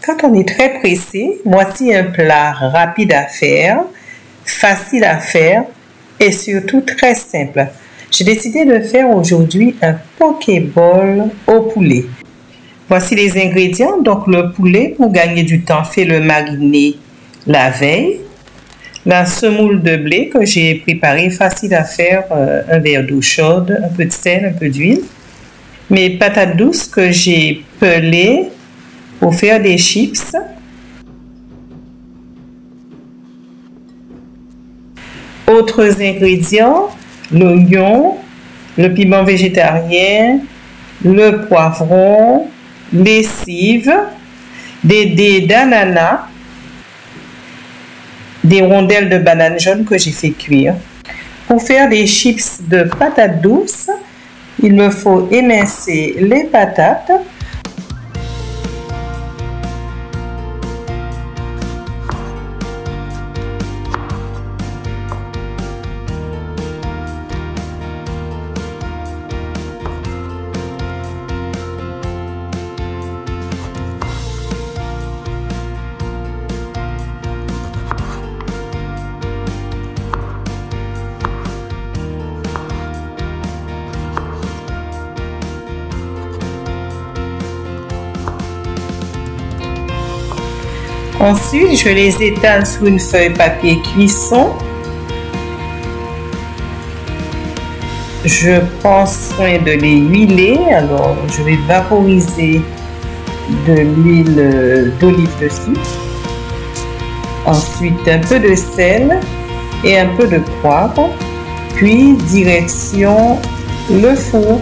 Quand on est très pressé, voici un plat rapide à faire, facile à faire et surtout très simple. J'ai décidé de faire aujourd'hui un pokéball au poulet. Voici les ingrédients. Donc le poulet, pour gagner du temps, fais-le mariner la veille. La semoule de blé que j'ai préparée, facile à faire, un verre d'eau chaude, un peu de sel, un peu d'huile. Mes patates douces que j'ai pelées pour faire des chips. Autres ingrédients, l'oignon, le piment végétarien, le poivron, les cives, des dés d'ananas, des rondelles de banane jaune que j'ai fait cuire. Pour faire des chips de patates douces, il me faut émincer les patates. Ensuite, je les étale sur une feuille papier cuisson. Je prends soin de les huiler. Alors, je vais vaporiser de l'huile d'olive dessus. Ensuite, un peu de sel et un peu de poivre. Puis, direction le four.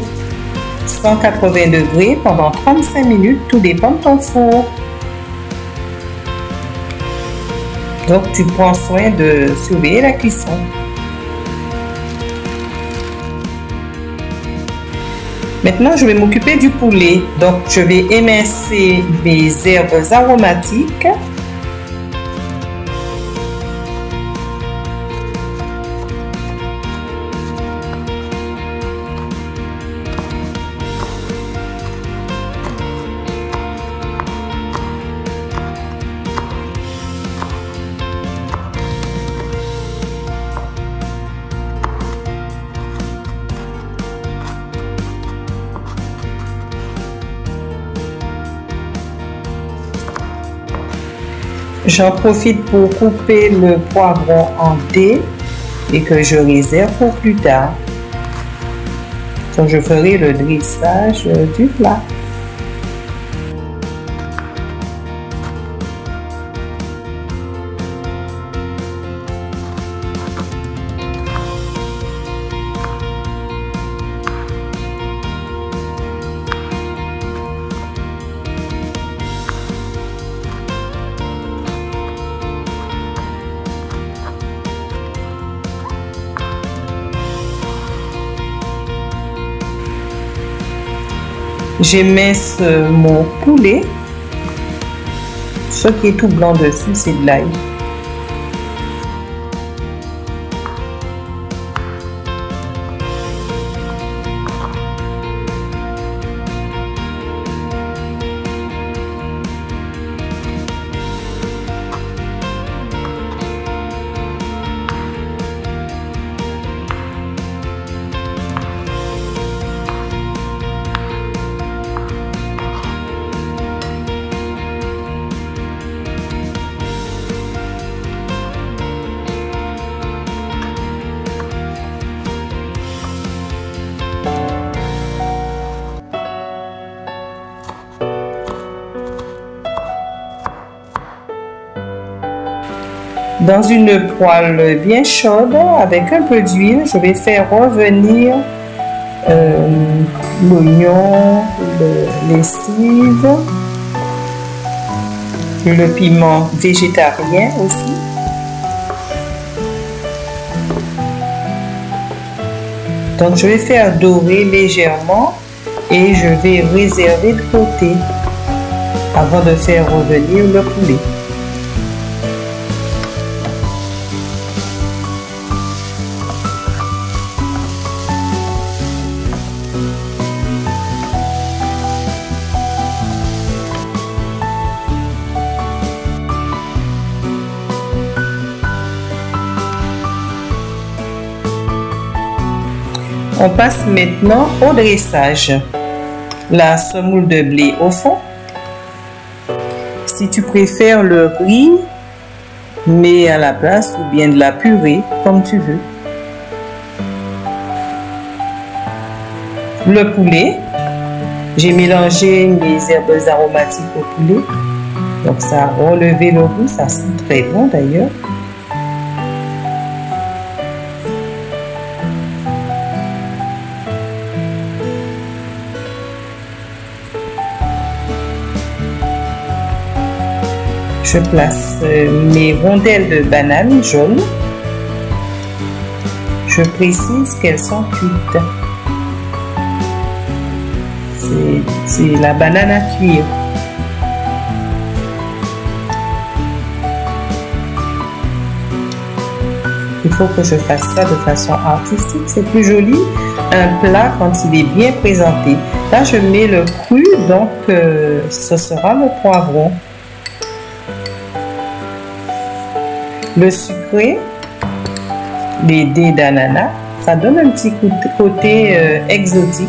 180 degrés pendant 35 minutes. Tout dépend de ton four. Donc, tu prends soin de surveiller la cuisson. Maintenant, je vais m'occuper du poulet. Donc, je vais émincer mes herbes aromatiques. J'en profite pour couper le poivron en dés et que je réserve pour plus tard. Donc, je ferai le dressage du plat. J'émince mon poulet. Ce qui est tout blanc dessus, c'est de l'ail. Dans une poêle bien chaude, avec un peu d'huile, je vais faire revenir l'oignon, les cives, le piment végétarien aussi. Donc je vais faire dorer légèrement et je vais réserver de côté avant de faire revenir le poulet. On passe maintenant au dressage. La semoule de blé au fond. Si tu préfères le riz, mets à la place ou bien de la purée, comme tu veux. Le poulet. J'ai mélangé mes herbes aromatiques au poulet. Donc ça a relevé le goût, ça sent très bon d'ailleurs. Je place mes rondelles de banane jaune. Je précise qu'elles sont cuites. C'est la banane à cuire. Il faut que je fasse ça de façon artistique. C'est plus joli un plat quand il est bien présenté. Là, je mets le cru, donc ce sera le poivron. Le sucré, les dés d'ananas, ça donne un petit côté exotique.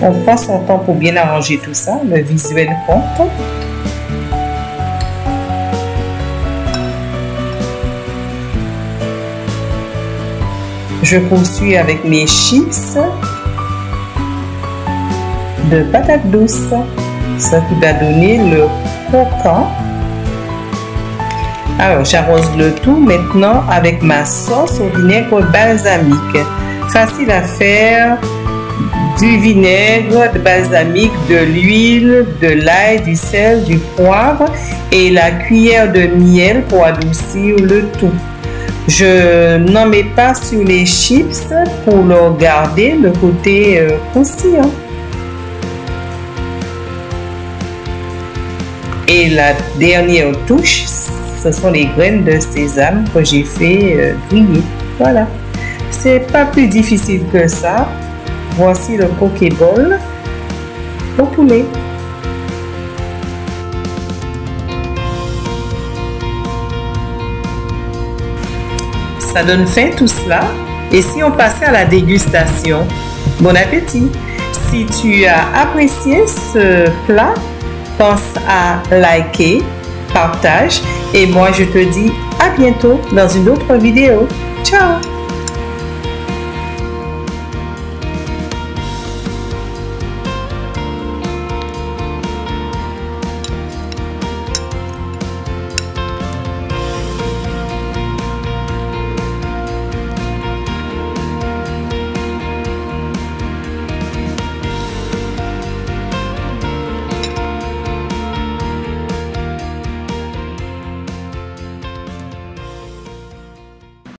On prend son temps pour bien arranger tout ça, le visuel compte. Je poursuis avec mes chips de patates douces, ce qui va donner le croquant. Alors, j'arrose le tout maintenant avec ma sauce au vinaigre balsamique. Facile à faire. Du vinaigre, de balsamique, de l'huile, de l'ail, du sel, du poivre et la cuillère de miel pour adoucir le tout. Je n'en mets pas sur les chips pour leur garder le côté croustillant. Et la dernière touche, ce sont les graines de sésame que j'ai fait griller. Voilà, c'est pas plus difficile que ça. Voici le poké bowl au poulet. Ça donne faim tout cela. Et si on passait à la dégustation? Bon appétit! Si tu as apprécié ce plat, pense à liker, partage et moi je te dis à bientôt dans une autre vidéo. Ciao!